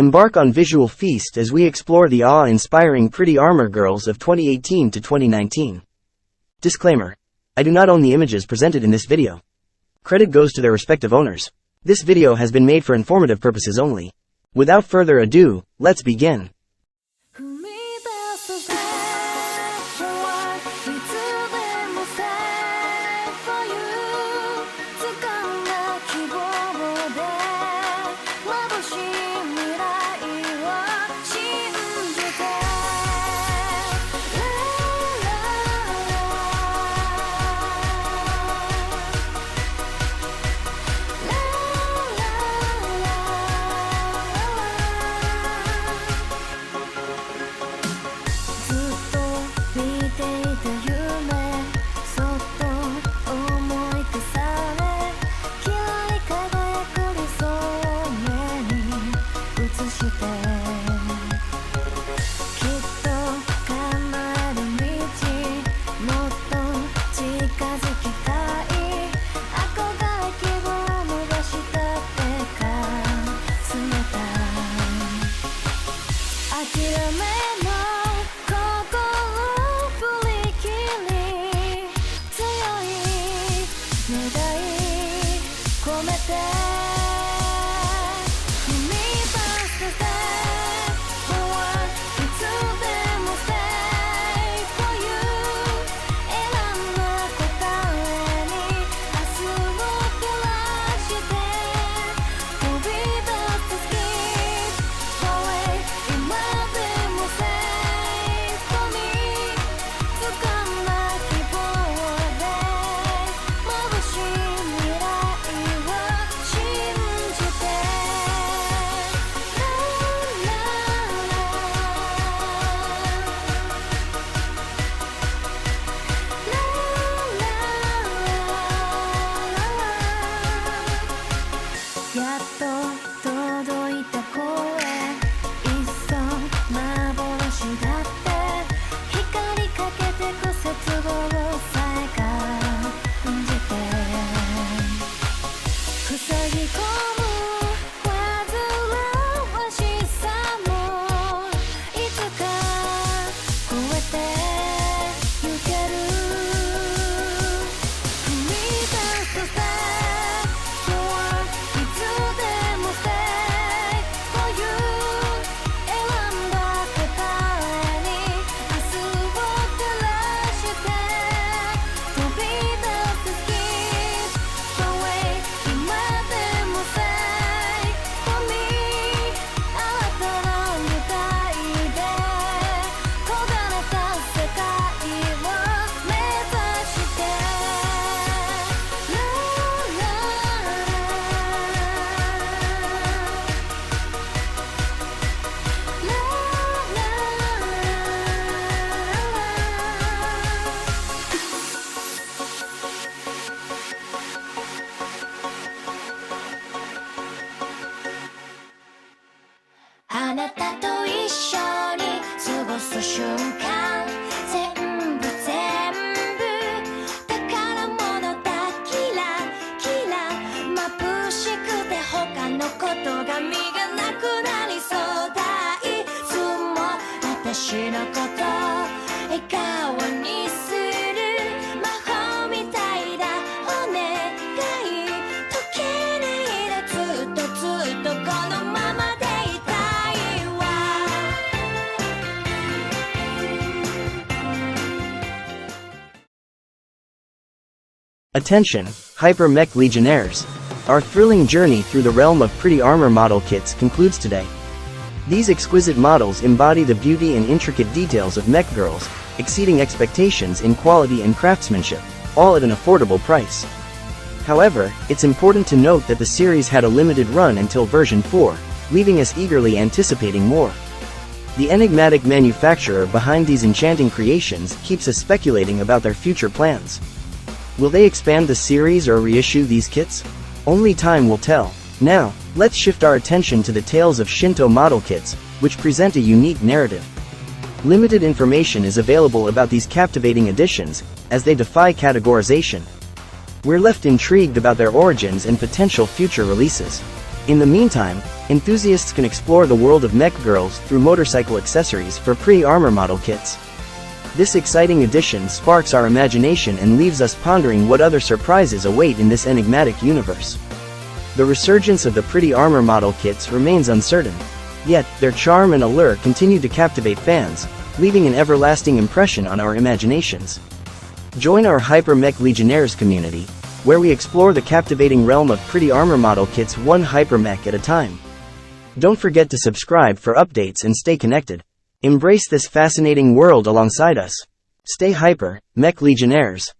Embark on visual feast as we explore the awe-inspiring Pretty Armor Girls of 2018 to 2019. Disclaimer: I do not own the images presented in this video. Credit goes to their respective owners. This video has been made for informative purposes only. Without further ado, let's begin. Attention, Hyper Mech Legionnaires! Our thrilling journey through the realm of Pretty Armor model kits concludes today. These exquisite models embody the beauty and intricate details of mech girls, exceeding expectations in quality and craftsmanship, all at an affordable price. However, it's important to note that the series had a limited run until version 4, leaving us eagerly anticipating more. The enigmatic manufacturer behind these enchanting creations keeps us speculating about their future plans. Will they expand the series or reissue these kits? Only time will tell. Now, let's shift our attention to the tales of Shinto model kits, which present a unique narrative. Limited information is available about these captivating additions, as they defy categorization. We're left intrigued about their origins and potential future releases. In the meantime, enthusiasts can explore the world of mech girls through motorcycle accessories for pretty armor model kits. This exciting addition sparks our imagination and leaves us pondering what other surprises await in this enigmatic universe. The resurgence of the pretty armor model kits remains uncertain, yet their charm and allure continue to captivate fans, leaving an everlasting impression on our imaginations. Join our Hyper Mech Legionnaires community, where we explore the captivating realm of pretty armor model kits one hyper mech at a time. Don't forget to subscribe for updates and stay connected. Embrace this fascinating world alongside us. Stay hyper, Mech Legionnaires.